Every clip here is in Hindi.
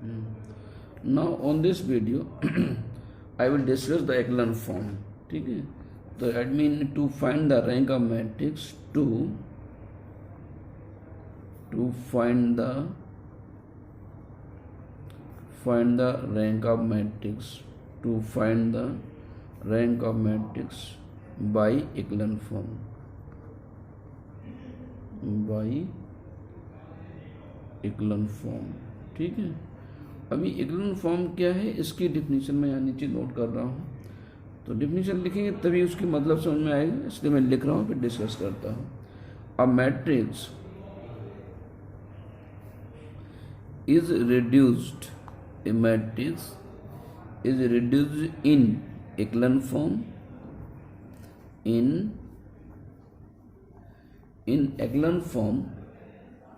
Now on this video I will discuss the echelon form. ठीक है, तो admin to find the rank of matrix to find the rank of matrix by echelon form. ठीक है, अभी echelon फॉर्म क्या है इसकी डिफिनीशन मैं यहाँ नीचे नोट कर रहा हूँ, तो डिफिनीशन लिखेंगे तभी उसकी मतलब समझ में आएगा, इसलिए मैं लिख रहा हूँ फिर डिस्कस करता हूँ. A matrix is reduced in echelon form. In echelon form,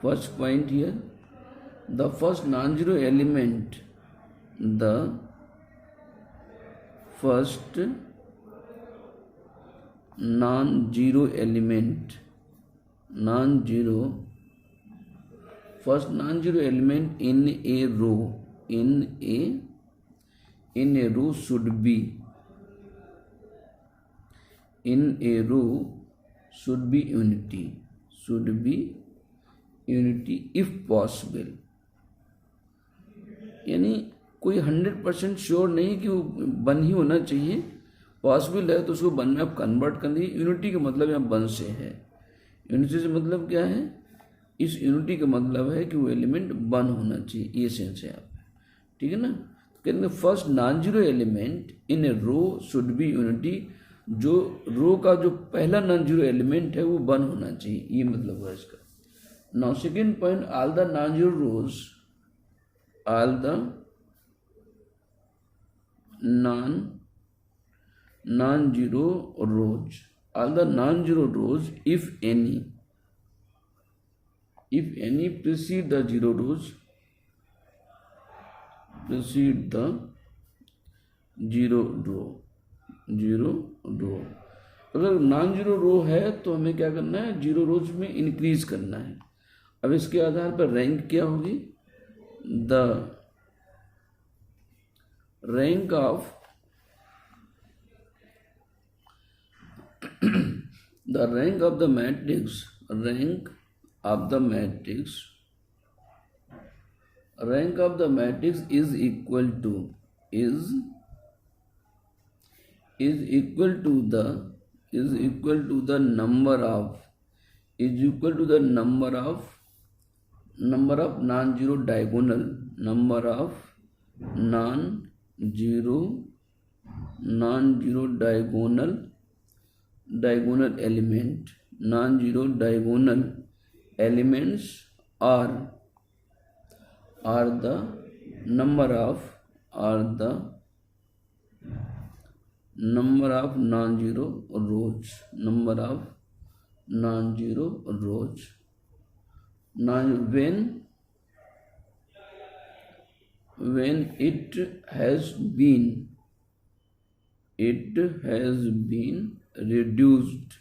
first point here, the first non-zero element, first non-zero element in a row should be unity if possible. यानी कोई 100% श्योर नहीं कि वो वन ही होना चाहिए, पॉसिबल है तो उसको वन में आप कन्वर्ट कर दीजिए. यूनिटी का मतलब यहाँ वन से है. यूनिटी से मतलब क्या है, इस यूनिटी का मतलब है कि वो एलिमेंट वन होना चाहिए, ये सेंस है आप. ठीक है ना, तो कहते हैं first non zero element in a row should be unity. जो रो का जो पहला नॉन जीरो एलिमेंट है वो वन होना चाहिए, ये मतलब है इसका. Now second point, all the non zero rose if any precede the zero rows, अगर नॉन जीरो रो है तो हमें क्या करना है, जीरो रोज में इंक्रीज करना है. अब इसके आधार पर रैंक क्या होगी, the rank of the matrix is equal to the number of non-zero diagonal elements are the number of non-zero rows. Now when it has been reduced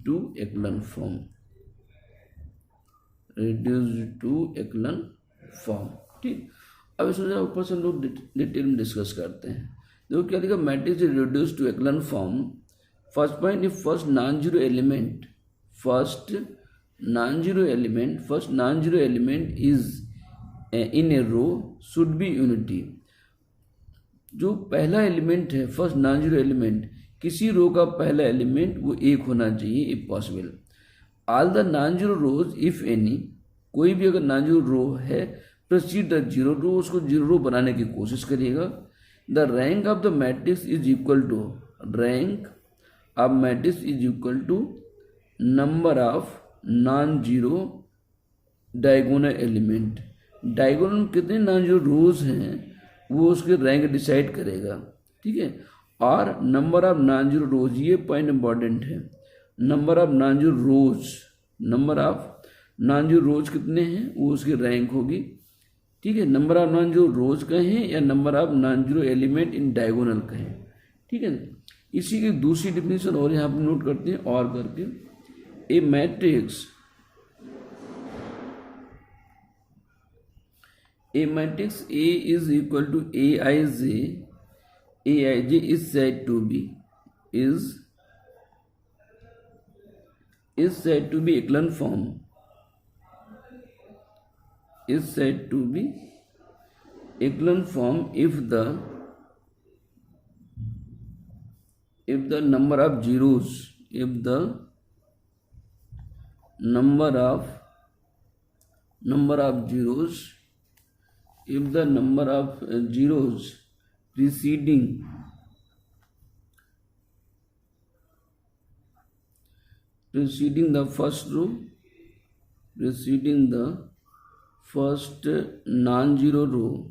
to echelon form. ठीक, अब इसमें ऊपर से लोग डिटेल में डिस्कस करते हैं. देखो क्या लिखा, matrix is reduce to echelon form. First point, if first non zero element is in a row should be unity. जो पहला एलिमेंट है, फर्स्ट नॉन जीरो एलिमेंट, किसी रो का पहला एलिमेंट वो एक होना चाहिए if possible. All the non zero rose if any, कोई भी अगर नॉन जीरो रो है प्रोसीड द जीरो रो, उसको जीरो रो बनाने की कोशिश करिएगा. The rank of the matrix is equal to number of non zero diagonal element. Diagonal कितने नॉन जीरो रोज हैं वो उसके रैंक डिसाइड करेगा. ठीक है, और number of non zero rows, ये पॉइंट इंपॉर्टेंट है. Number of non zero rows कितने हैं वो उसकी रैंक होगी. ठीक है, number of non zero rows कहें या number of non zero element in diagonal कहें. ठीक है, इसी की दूसरी डिफिनीशन और यहाँ पर नोट करते हैं और करके, ए matrix A matrix A is equal to Aij. Aij is said to be echelon form. Is said to be echelon form if the number of zeros, if the number of zeros preceding the first row, preceding the first non-zero row,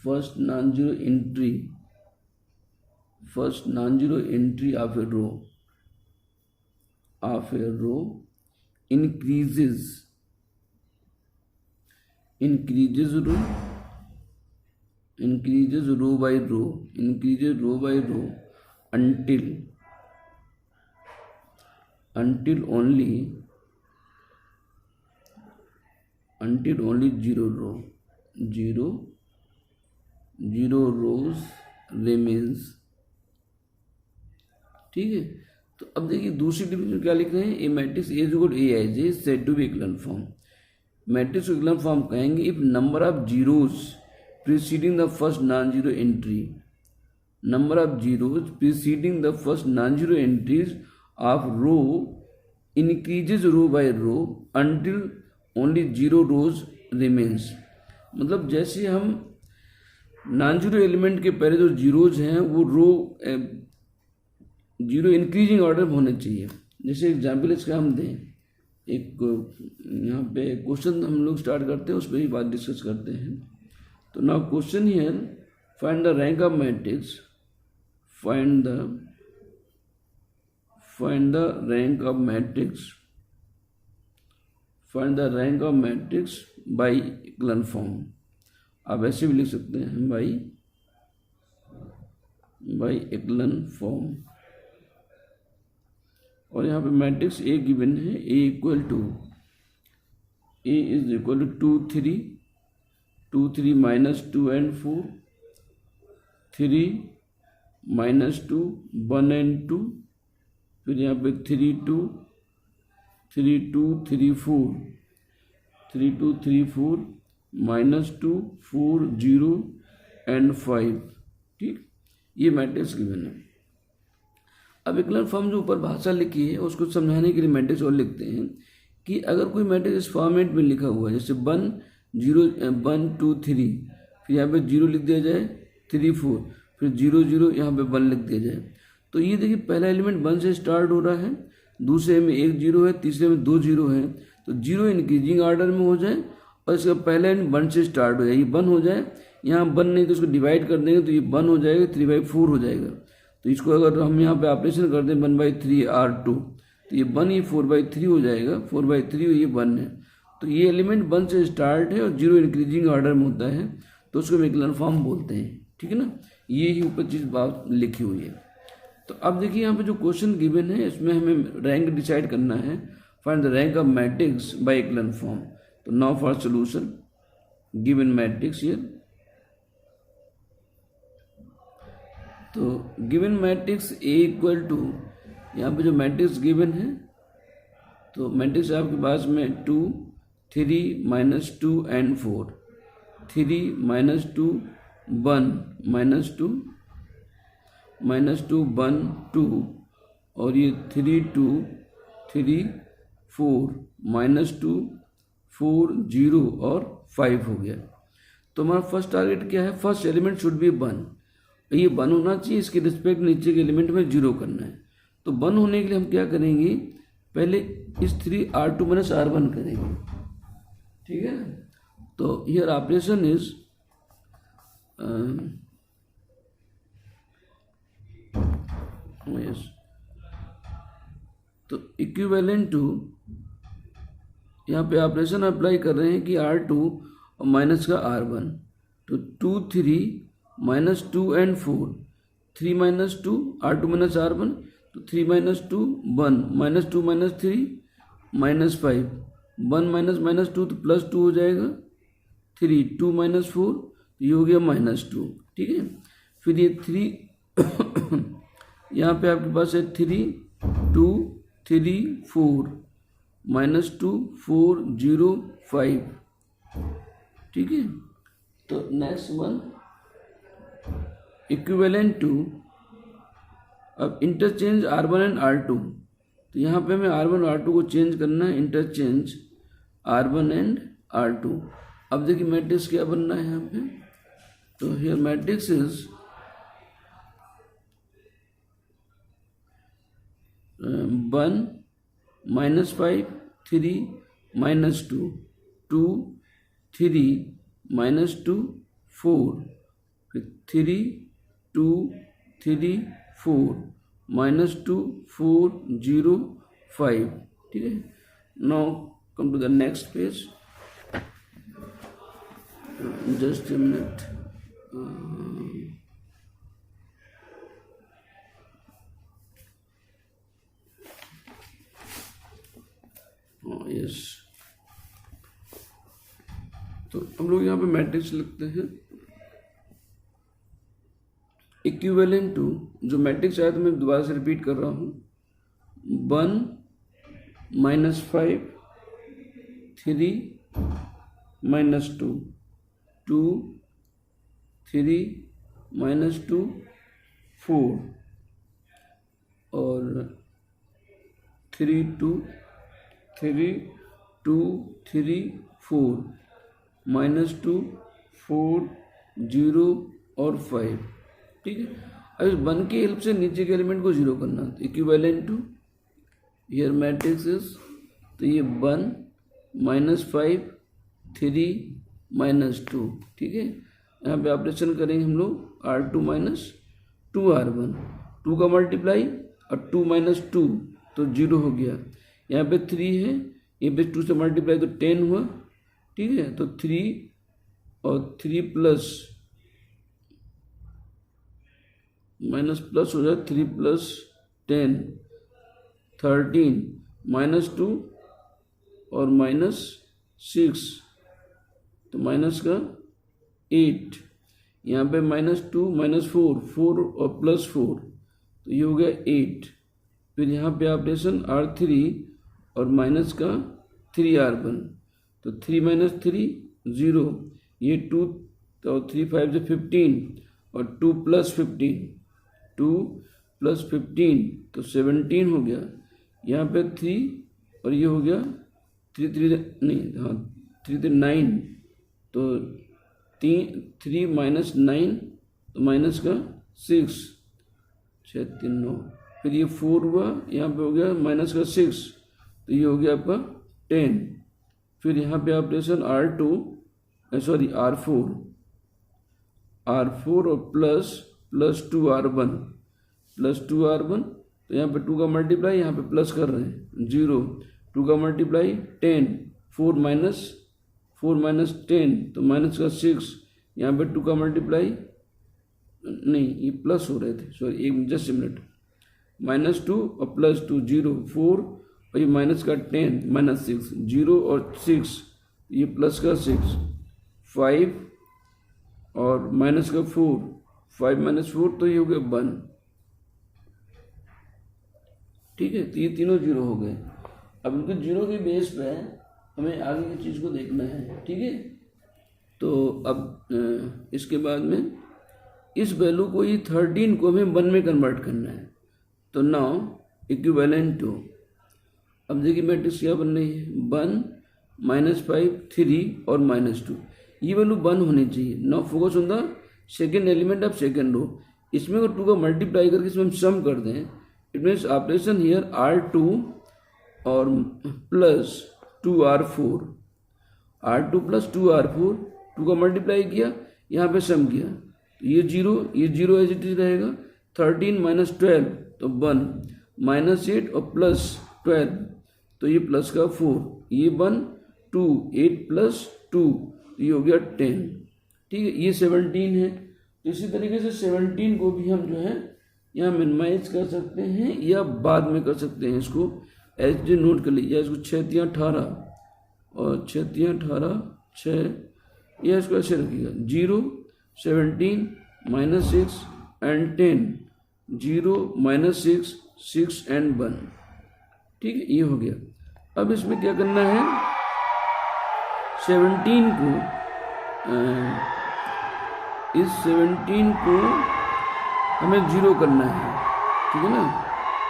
first non-zero entry of a row increases row by row until only zero rows remains. ठीक है, तो अब देखिए दूसरी डिफिनेशन क्या लिख रहे हैं, a matrix A is equal to Aij is said to be echelon form. Matrix को echelon फॉर्म कहेंगे if number of zeros preceding the first non zero entry, number of zeros preceding the first non zero entries of row increases row by row until only zero rows remains. मतलब जैसे हम नॉन जीरो एलिमेंट के पहले जो जीरोज हैं वो रो जीरो इंक्रीजिंग ऑर्डर में होने चाहिए. जैसे एग्जाम्पल इसका हम दें, एक यहाँ पे क्वेश्चन हम लोग स्टार्ट करते हैं, उस पर ही बात डिस्कस करते हैं. तो now question here, find the rank of matrix, find the rank of matrix by echelon form. आप ऐसे भी लिख सकते हैं बाय echelon फॉर्म. और यहाँ पे मैट्रिक्स ए गिवन है, A is equal to 2 3 minus 2 and 4, 3 minus 2 1 and 2, फिर यहाँ पे 3 2 3 2 3 4 3 2 3 4 माइनस 2 4 0 and 5. ठीक, ये मैट्रिक्स गिवन है. अब echelon फॉर्म जो ऊपर भाषा लिखी है उसको समझाने के लिए मैट्रिक्स और लिखते हैं कि अगर कोई मैट्रिक्स इस फॉर्मेट में लिखा हुआ है, जैसे 1 0 1 2 3, फिर यहाँ पे 0 लिख दिया जाए, 3 4, फिर 0 0, यहाँ पे 1 लिख दिया जाए. तो ये देखिए पहला एलिमेंट 1 से स्टार्ट हो रहा है, दूसरे में 1 0 है, तीसरे में 2 0 है. तो 0 इंक्रीजिंग ऑर्डर में हो जाए और इसका पहला एलिमेंट 1 से स्टार्ट हो जाए, ये 1 हो जाए. यहाँ 1 नहीं तो इसको डिवाइड कर देंगे तो ये 1 हो जाएगा, 3/4 हो जाएगा. तो इसको अगर हम यहाँ पे ऑपरेशन कर दें 1/3 R2, तो ये 1 ये 4/3 हो जाएगा, 4/3 ये 1 है. तो ये एलिमेंट 1 से स्टार्ट है और 0 इंक्रीजिंग ऑर्डर में होता है, तो उसको हम echelon फॉर्म बोलते हैं. ठीक है ना, ये ही ऊपर चीज बात लिखी हुई है. तो अब देखिए यहाँ पे जो क्वेश्चन गिवन है इसमें हमें रैंक डिसाइड करना है, find the rank of matrix by echelon form. तो now for solution, given matrix here. तो given matrix A equal to, यहाँ पे जो मैट्रिक्स गिवन है, तो मैट्रिक्स आपके पास में 2 3 माइनस 2 and 4, 3 माइनस 2 1 माइनस 2 1 2, और ये 3 2 3 4 माइनस 2 4 0 और 5 हो गया. तो हमारा फर्स्ट टारगेट क्या है, फर्स्ट एलिमेंट शुड बी 1. ये 1 होना चाहिए, इसके रिस्पेक्ट नीचे के एलिमेंट में 0 करना है. तो 1 होने के लिए हम क्या करेंगे, पहले इस 3 R2 माइनस R1 करेंगे. ठीक है, तो हियर ऑपरेशन इज यस, तो इक्विवेलेंट टू, यहाँ पे ऑपरेशन अप्लाई कर रहे हैं कि R2 और माइनस का R1. तो 2 3 minus 2 and 4, 3 minus 2 R2 minus R1, तो 3 minus 2 1 minus 2 minus 3 minus 5 1 minus minus 2 तो प्लस 2 हो जाएगा, 3 2 माइनस 4 तो ये हो गया -2, ठीक है। फिर ये 3 यहाँ पे आपके पास है 3 2 3 4 -2 4 0 5, ठीक है। तो नेक्स्ट वन इक्विवेलेंट टू, अब इंटरचेंज R1 एंड R2, तो यहाँ पे हमें R1 और R2 को चेंज करना है, इंटरचेंज R1 एंड R2। अब देखिए मैट्रिक्स क्या बनना है यहाँ पे, तो हियर मैट्रिक्स इज 1 -5 3 -2 2 3 -2 4, फिर 3 2 3 4 -2 4 0 5, ठीक है। Now come to the next page, just a minute. Yes, तो हम लोग यहाँ पे मैट्रिक्स लिखते हैं इक्विवेलेंट टू, जो मैट्रिक्स आया तो मैं दोबारा से रिपीट कर रहा हूँ, 1 -5 3 -2 2 3 -2 4 और 3 2 3 2 3 4 -2 4 0 और 5, ठीक है। अब इस 1 की हेल्प से नीचे के एलिमेंट को 0 करना, तो equivalent to here matrix is, तो ये 1 -5 3 -2, ठीक है। यहाँ पे ऑपरेशन करेंगे हम लोग R2 - 2R1, 2 का मल्टीप्लाई और 2 - 2 तो 0 हो गया। यहाँ पे 3 है, ये पे 2 से मल्टीप्लाई तो 10 हुआ, ठीक है। तो 3 और 3 प्लस माइनस प्लस हो जाए, 3 + 10 13 -2 और -6 तो माइनस का 8, यहाँ पे -2 -4 4 और +4 तो ये हो गया 8। फिर यहाँ पे ऑपरेशन R3 और माइनस का 3R1, तो 3 - 3 0, ये 2 तो 3 5 से 15 और 2 + 15 2 + 15 तो 17 हो गया। यहाँ पे 3 और ये हो गया 3 3 नहीं, हाँ 3 3 9 तो 3 - 9 तो माइनस का 6 6 3 9, फिर ये 4 हुआ, यहाँ पे हो गया माइनस का 6 तो ये हो गया आपका 10। फिर यहाँ पे ऑपरेशन R4 और प्लस 2R1 तो यहाँ पे 2 का मल्टीप्लाई, यहाँ पे प्लस कर रहे हैं 0, 2 का मल्टीप्लाई 10 4 - 10 तो माइनस का 6, यहाँ पे 2 का मल्टीप्लाई नहीं, ये प्लस हो रहे थे, सॉरी एक जस्ट ए मिनट, -2 और +2 0 4 और ये माइनस का 10 -6 0 और 6, ये प्लस का 6 5 और माइनस का 4 5 - 4 तो ये हो गया 1, ठीक है। तो ये तीनों 0 हो गए। अब इनके 0 के बेस पे हमें आगे की चीज़ को देखना है, ठीक है। तो अब इसके बाद में इस वैल्यू को, ये 13 को हमें 1 में कन्वर्ट करना है, तो नाउ इक्विवेलेंट टू, अब देखिए मैट्रिक्स क्या बन रही है, 1 -5 3 और -2, ये वैल्यू 1 होनी चाहिए। Now focus on the second element of second row, इसमें अगर 2 का मल्टीप्लाई करके इसमें हम सम कर दें, it means operation here R2 और प्लस 2R4 + 2R4 2 का मल्टीप्लाई किया, यहाँ पे सम किया, तो ये 0 एज इट इज रहेगा, 13 - 12 तो 1 -8 और +12 तो ये प्लस का 4, ये 1 2 8 + 2 तो ये हो गया 10, ठीक है। ये 17 है, तो इसी तरीके से 17 को भी हम जो है यहाँ मिनिमाइज कर सकते हैं या बाद में कर सकते हैं, इसको एच डी नोट कर लीजिए, इसको 6 × 18 और 6 3 18 6, यह इसको ऐसे रखिएगा 0 17 -6 एंड 10, 0 -6 6 एंड 1। ठीक है, ये हो गया। अब इसमें क्या करना है, 17 को इस 17 को हमें 0 करना है, ठीक है ना।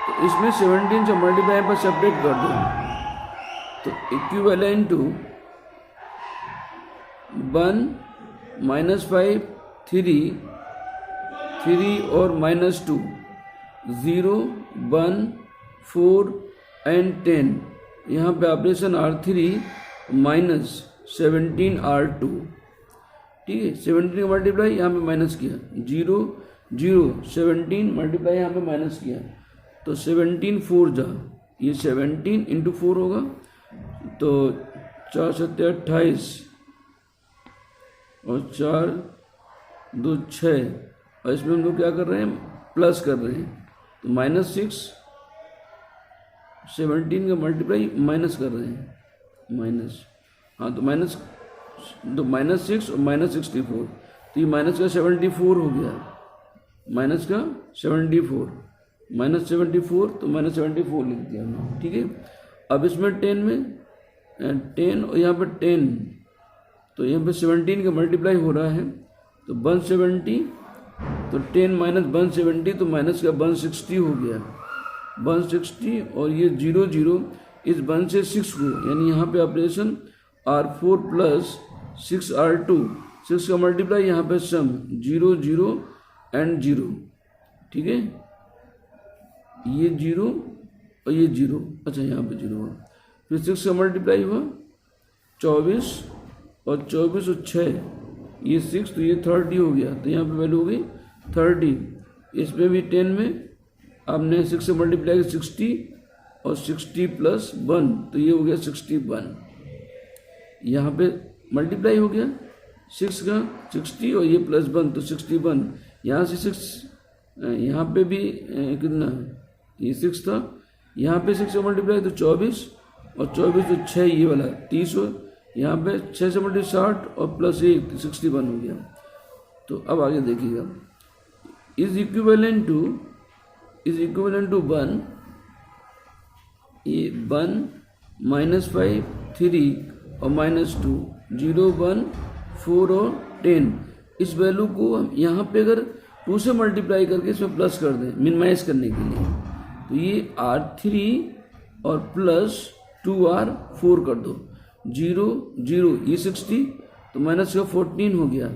तो इसमें 17 से मल्टीप्लाई पर सेपरेट कर दो, तो इक्विवेलेंट टू 1 -5 3 और -2 0 1 4 एंड 10, यहाँ पे ऑपरेशन R3 -17 R2। ठीक है, 17 का मल्टीप्लाई यहाँ पे माइनस किया, 0 0 17 मल्टीप्लाई यहाँ पे माइनस किया, तो 17 4 जा, ये 17 इंटू 4 होगा, तो 4 7 28 और 4 2 6, और इसमें हम लोग क्या कर रहे हैं, प्लस कर रहे हैं, तो -6 17 का मल्टीप्लाई माइनस कर रहे हैं, माइनस, हाँ तो -6 और -64, तो ये माइनस का 74 हो गया, माइनस का 74 -74, तो -74 लिख दिया हमने। ठीक है, अब इसमें 10 में 10 और यहाँ पर 10, तो यहाँ पे 17 का मल्टीप्लाई हो रहा है, तो 170, तो 10 - 170, तो माइनस का 160 हो गया, 160, और ये 0 0 इस 1 से 6 को, यानी यहाँ पे ऑपरेशन R4 + 6 R2, 6 का मल्टीप्लाई यहाँ पे सम 0 0 एंड 0। ठीक है, ये 0 और ये 0, अच्छा यहाँ पे 0 हुआ, फिर 6 का मल्टीप्लाई हुआ 24 और 24 और 6, ये 6, तो ये 30 हो गया, तो यहाँ पे वैल्यू हो गई 30। इसमें भी 10 में आपने 6 से मल्टीप्लाई 60 और 60 + 1, तो ये हो गया 61। यहाँ पे मल्टीप्लाई हो गया 6 का 60 और ये +1, तो 61। यहाँ से 6, यहाँ पे भी कितना है, ये 6 था, यहाँ पे 6 से मल्टीप्लाई तो 24 और 24 तो 6, ये वाला 30 हो, यहाँ पे 6 से मल्टीप्लाई 60 और +1 61 हो गया। तो अब आगे देखिएगा, इज इक्विवेलेंट टू 1, ये 1 -5 3 और -2 0 1 4 और 10, इस वैल्यू को हम यहाँ पे अगर 2 से मल्टीप्लाई करके इसमें प्लस कर दें मिनिमाइज करने के लिए, तो ये R3 और +2R4 कर दो, 0 0 ये 60, तो माइनस का 14 हो गया,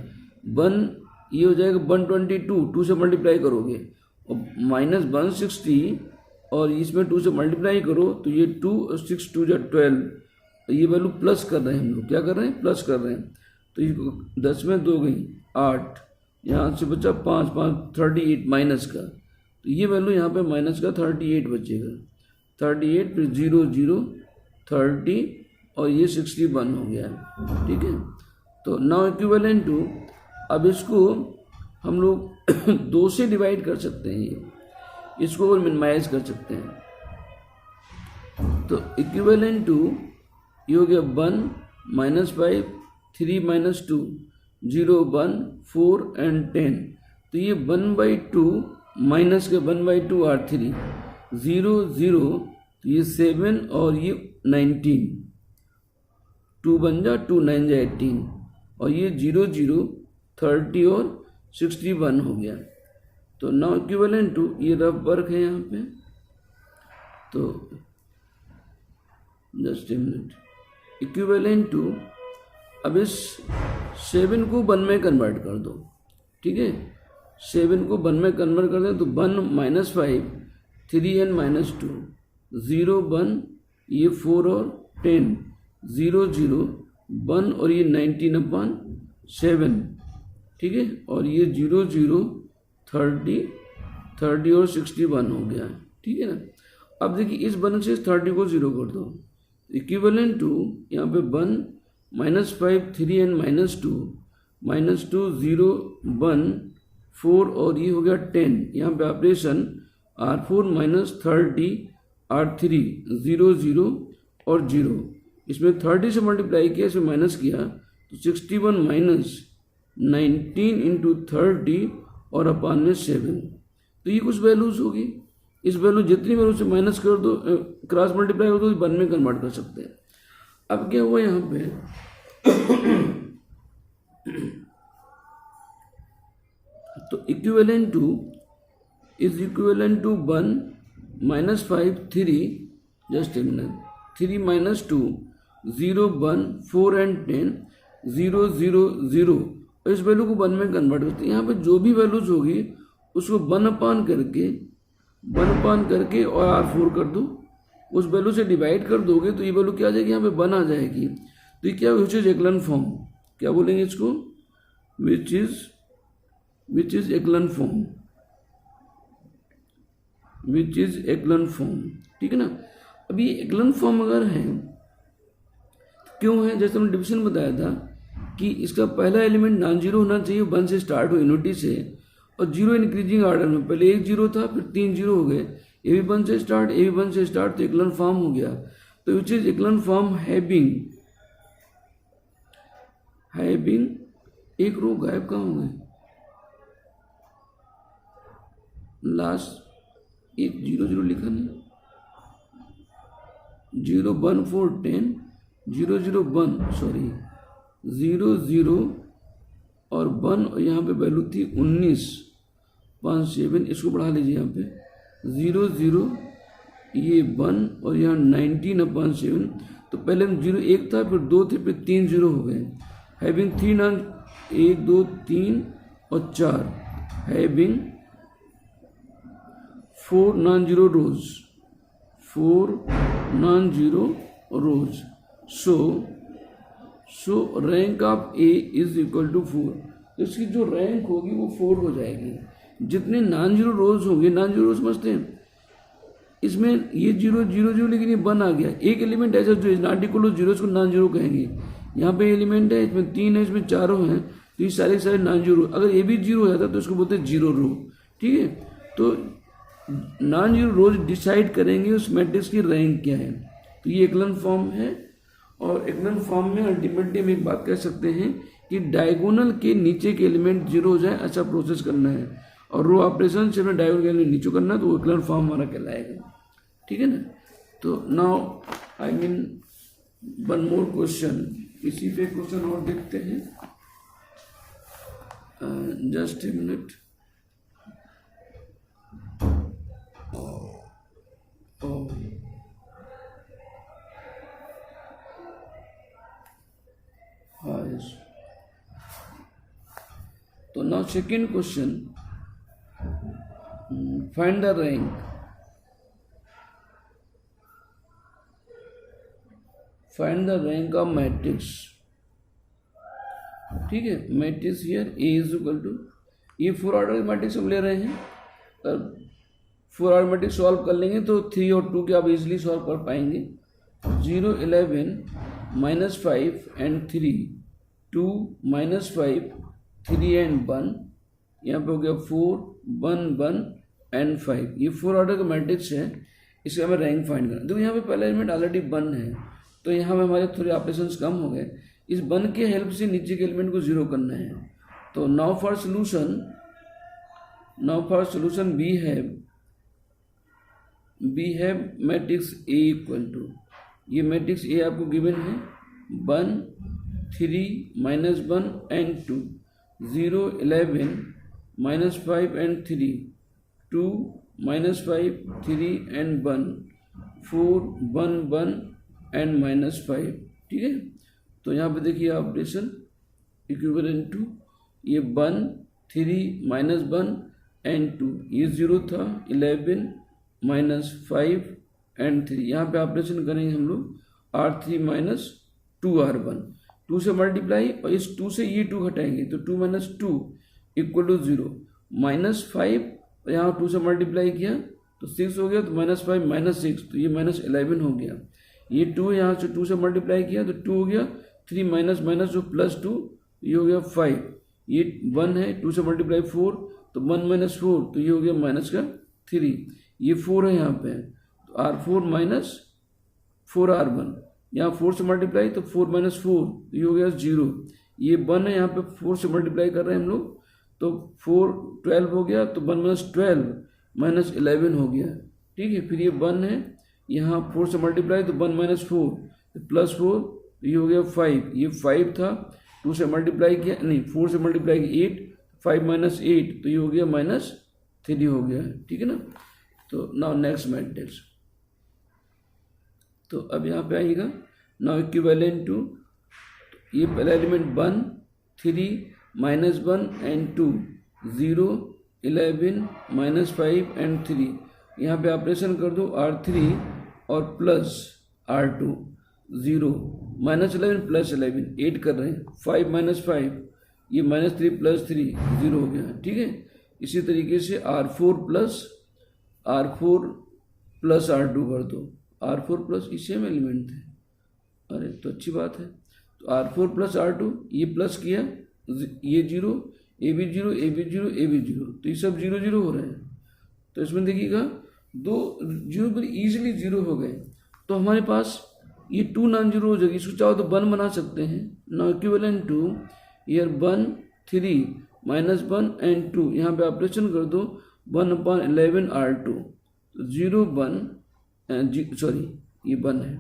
1 ये हो जाएगा 122, 2 से मल्टीप्लाई करोगे, और -160 और इसमें 2 से मल्टीप्लाई करो, तो ये 2 और 6 2 जा 12, ये वैल्यू प्लस कर रहे हैं हम लोग, क्या कर रहे हैं, प्लस कर रहे हैं, तो ये 10 में 2 गई 8, यहाँ से बचा 5 5 38 माइनस का, तो ये वैल्यू यहाँ पे माइनस का 38 बचेगा, 38 फिर 0 0 30 और ये 61 हो गया। ठीक है, तो नाउ इक्विवेलेंट टू, अब इसको हम लोग 2 से डिवाइड कर सकते हैं, इसको और मिनिमाइज कर सकते हैं, तो इक्विवेलेंट टू ये हो गया 1 -5 3 -2 0 1 4 एंड 10, तो ये 1/2 माइनस के 1/2 R3 0 0, तो ये 7 और ये 19, 2 बन जा 2 9 जा 18, और ये 0 0 30 और 61 हो गया। तो नाउ इक्विवेलेंट टू, ये रफ वर्क है यहाँ पे, तो just a minute, equivalent to, अब इस 7 को 1 में कन्वर्ट कर दो। ठीक है, 7 को 1 में कन्वर्ट कर दें, तो 1 -5 3 एंड -2 0 1, ये 4 और 10 0 0 1 और ये 19/7। ठीक है, और ये 0 0 30 और 61 हो गया। ठीक है ना, अब देखिए इस 1 से 30 को 0 कर दो, इक्विवेलेंट टू यहाँ पे 1 -5 3 एंड -2 0 1 4 और ये हो गया 10, यहाँ पे ऑपरेशन R4 -30 R3 0 0 और 0, इसमें 30 से मल्टीप्लाई किया, इसमें माइनस किया तो 61 माइनस 19 इंटू 30 और अपान में 7, तो ये कुछ वैल्यूज होगी। इस वैल्यू जितनी वैल्यू से माइनस कर दो, क्रॉस मल्टीप्लाई कर दो, 1 में कन्वर्ट कर सकते हैं। अब क्या हुआ यहाँ पे तो equivalent to is equivalent to 1 minus 5 3, just a minute, 3 minus 2 0 1 4 and 10 0 0 0, और इस वैल्यू को 1 में कन्वर्ट करते हैं। यहाँ पे जो भी वैल्यूज होगी उसको 1 अपान करके और R4 कर दो, उस वैल्यू से डिवाइड कर दोगे तो ये वैल्यू क्या आ जाएगी, यहाँ पे 1 आ जाएगी। तो ये क्या, विच इज एक्लन फॉर्म, क्या बोलेंगे इसको, which is एक्लन form, which is एक्लन form, ठीक है ना। अब ये एक्लन फॉर्म अगर है क्यों है, जैसे हमने डिविजन बताया था कि इसका पहला एलिमेंट नॉन जीरो होना चाहिए, 1 से स्टार्ट हो यूनिटी से, और जीरो इंक्रीजिंग ऑर्डर में, पहले 1 जीरो था फिर 3 जीरो हो गए, ये भी 1 से स्टार्ट, ये भी 1 से स्टार्ट, तो एक्लन फॉर्म हो गया। तो विच इज एक्लन फॉर्म हैविंग, एक रो गायब कहाँ हो गए, लास्ट एक 0 0 लिखा नहीं, 0 1 4 10 0 0 1 सॉरी 0 0 और 1, और यहाँ पे वैल्यू थी 19 5 7, इसको बढ़ा लीजिए यहाँ पे 0 0 ये 1 और यहाँ 19 अपॉन 7, तो पहले 0 1 था फिर 2 थे फिर 3 0 हो गए। हैविंग 3 नॉन 1 2 3 और 4, having 4 non zero rows, 4 non zero rows, so rank of A is equal to 4, तो इसकी जो रैंक होगी वो 4 हो जाएगी। जितने नॉन जीरो रोज होंगे, नॉन जीरो रोज समझते हैं, इसमें ये 0 0 0 लेकिन ये 1 आ गया, एक एलिमेंट ऐसा जो इज नॉट इक्वल टू 0 इसको नॉन जीरो कहेंगे। यहाँ पे एलिमेंट है, इसमें 3 है, इसमें 4 हैं, तो ये सारे नॉन जीरो, अगर ये भी 0 हो जाता तो इसको बोलते हैं जीरो रो, ठीक है। तो नॉन जीरो रोज डिसाइड करेंगे उस मैट्रिक्स की रैंक क्या है, तो ये एक्लन फॉर्म है। और एक्लन फॉर्म में अल्टीमेटली हम एक बात कह सकते हैं कि डायगोनल के नीचे के एलिमेंट 0 हो जाए, ऐसा प्रोसेस करना है, और रो ऑपरेशन से हमें डायगोनल के एलिमेंट नीचे करना है, तो वो एक्लन फॉर्म हमारा कहलाएगा, ठीक है ना। तो now I mean one more question, इसी पे क्वेश्चन और देखते हैं, जस्ट ए मिनट। तो now second question, find the rank, find the rank of matrix, ठीक है। Matrix here A is equal to, ये 4 ऑर्डर के मैट्रिक्स हम ले रहे हैं, और 4 ऑर्डर मैट्रिक्स सॉल्व कर लेंगे तो 3 और 2 के आप इजिली सॉल्व कर पाएंगे। 0 11 -5 एंड 3 2 -5 3 एंड 1, यहाँ पे हो गया 4 1 1 एंड 5, ये 4 ऑर्डर का मैट्रिक्स है, इसका हमें रैंक फाइंड करना। देखो यहाँ पे पहला एलिमेंट ऑलरेडी 1 है, तो यहाँ पे हमारे थोड़े ऑपरेशंस कम हो गए, इस 1 के हेल्प से नीचे के एलिमेंट को 0 करना है। तो now for solution we have matrix A equal to, ये मैट्रिक्स ए आपको गिवन है 1 3 -1 एंड 2, 0 11 -5 एंड 3 2 -5 3 एंड 1 4 1 1 एंड -5, ठीक है। तो यहाँ पे देखिए ऑपरेशन इक्विवेलेंट टू, ये 1 3 -1 एंड 2, ये 0 था, 11 -5 एंड 3, यहाँ पे ऑपरेशन करेंगे हम लोग R3 -2 R1, 2 से मल्टीप्लाई, और इस 2 से ये 2 घटाएंगे तो 2 - 2 इक्वल टू 0, -5 और यहाँ 2 से मल्टीप्लाई किया तो 6 हो गया, तो -5 -6 तो ये -11 हो गया। ये 2 यहाँ से 2 से मल्टीप्लाई किया तो 2 हो गया, 3 माइनस जो +2 ये हो गया 5, ये 1 है, 2 से मल्टीप्लाई 4 तो 1 - 4 तो ये हो गया -3, ये 4 है यहाँ पे, तो R4 -4 R1 यहाँ 4 से मल्टीप्लाई तो 4 माइनस 4 ये हो गया 0। ये 1 है, यहाँ पे 4 से मल्टीप्लाई कर रहे हैं हम लोग तो 4 12 हो गया, तो 1 माइनस 12 माइनस 11 हो गया। ठीक है, फिर ये 1 है, यहाँ 4 से मल्टीप्लाई तो 1 माइनस 4 प्लस 4 ये हो गया 5। ये 5 था, 2 से मल्टीप्लाई किया नहीं 4 से मल्टीप्लाई किया 8, 5 माइनस 8 तो ये हो गया माइनस 3 हो गया। ठीक है ना। तो नाउ नेक्स्ट मैट्रिक्स, तो अब यहाँ पे आइएगा नाउ इक्विवेलेंट टू, ये पहला element 1 3 minus 1 and 2 0 11 minus 5 and 3, यहाँ पे ऑपरेशन कर दो R3 और प्लस R2 0 माइनस 11 प्लस 11 8 कर रहे हैं, 5 माइनस 5 ये माइनस 3 प्लस 3 0 हो गया। ठीक है, इसी तरीके से R4 प्लस R2 कर दो, R4 प्लस ये सेम एलिमेंट थे, अरे तो अच्छी बात है। तो R4 प्लस R2 ये प्लस किया, ये 0 ये भी 0 ये भी 0 ये भी 0, तो ये सब 0 0 हो रहे हैं। तो इसमें देखिएगा 2 0 पर ईजिली 0 हो गए, तो हमारे पास ये 2 नॉन जीरो हो जाएगी। इसको चाहो तो 1 बना सकते हैं। Now equivalent two year 1 3 minus 1 and 2, यहाँ पे ऑपरेशन कर दो 1/11 R2 0 1 सॉरी ये 1 है,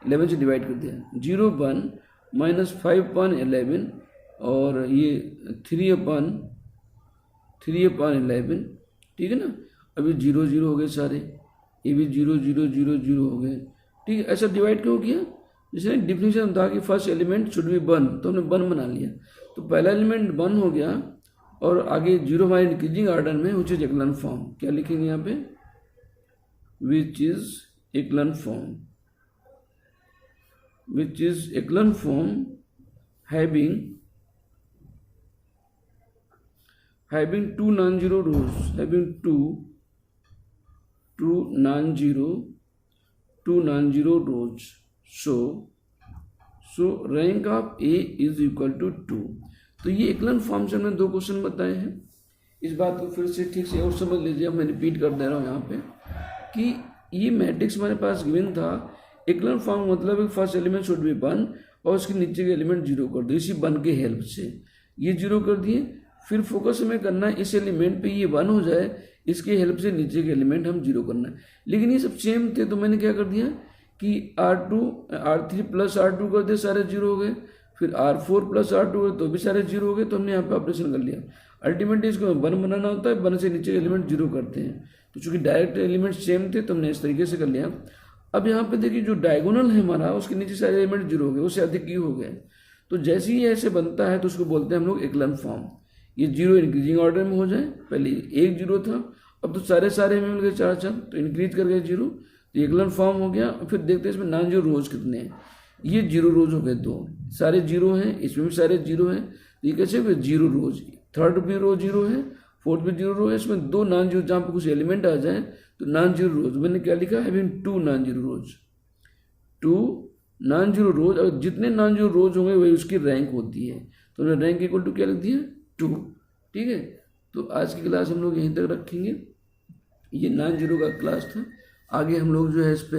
11 से डिवाइड कर दिया, 0 1 माइनस 5/11 और ये 3/11। ठीक है ना। अभी 0 0 हो गए सारे, ये भी 0 0 0 0 हो गए। ठीक है, ऐसा डिवाइड क्यों किया? जैसे डिफिनेशन था कि फर्स्ट एलिमेंट शुड बी 1, तो हमने 1 बना लिया, तो पहला एलिमेंट 1 हो गया और आगे 0 हमारे इंक्रीजिंग ऑर्डर में विच इज एक्लन फॉर्म। क्या लिखेंगे यहाँ पे? Which is एक्लन form, which is एक्लन form having 2 non-zero rows, having two non-zero rows, so rank of A is equal to 2। तो ये एक्लन फॉर्म से हमने 2 क्वेश्चन बताए हैं। इस बात को फिर से ठीक से और समझ लीजिए, मैं रिपीट कर दे रहा हूँ यहाँ पे कि ये मैट्रिक्स हमारे पास गिवन था। एक्लन फॉर्म मतलब फर्स्ट एलिमेंट शुड बी 1 और उसके नीचे के एलिमेंट 0 कर दो, इसी 1 के हेल्प से ये 0 कर दिए। फिर फोकस हमें करना है इस एलिमेंट पे ये 1 हो जाए, इसके हेल्प से नीचे के एलिमेंट हम 0 करना है। लेकिन ये सब सेम थे, तो मैंने क्या कर दिया कि R3 प्लस R2 कर दिया, सारे 0 हो गए। फिर R4 प्लस R2 तो भी सारे 0 हो गए, तो हमने यहाँ पे ऑपरेशन कर लिया। अल्टीमेटली इसको 1 बनाना होता है, 1 से नीचे के एलिमेंट 0 करते हैं। तो चूंकि डायरेक्ट एलिमेंट सेम थे तो हमने इस तरीके से कर लिया। अब यहाँ पे देखिए जो डायगोनल है हमारा, उसके नीचे सारे एलिमेंट 0 हो गए, उससे अधिक ही हो गए। तो जैसे ही ऐसे बनता है तो उसको बोलते हैं हम लोग एक्लन फॉर्म। ये 0 इंक्रीजिंग ऑर्डर में हो जाए, पहले 1 0 था, अब तो सारे में मिल गए 4 तो इंक्रीज कर गए 0, तो एक्लन फॉर्म हो गया। फिर देखते हैं इसमें नॉन जीरो रोज कितने हैं। ये 0 रोज हो गए 2, सारे 0 हैं, इसमें भी सारे 0 हैं, तो ये कैसे हुए 0 रोज। थर्ड भी रो 0 है, फोर्थ भी 0 रो है, इसमें 2 नॉन जीरो, जहाँ पर कुछ एलिमेंट आ जाए तो नॉन जीरो रोज। मैंने क्या लिखा है? 2 नॉन जीरो रोज, 2 नॉन जीरो रोज। और जितने नॉन जीरो रोज होंगे वही उसकी रैंक होती है, तो हमने रैंक इक्वल टू क्या लिख दिया? 2। ठीक है, तो आज की क्लास हम लोग यहीं तक रखेंगे। ये नॉन जीरो का क्लास था। आगे हम लोग जो है इस पर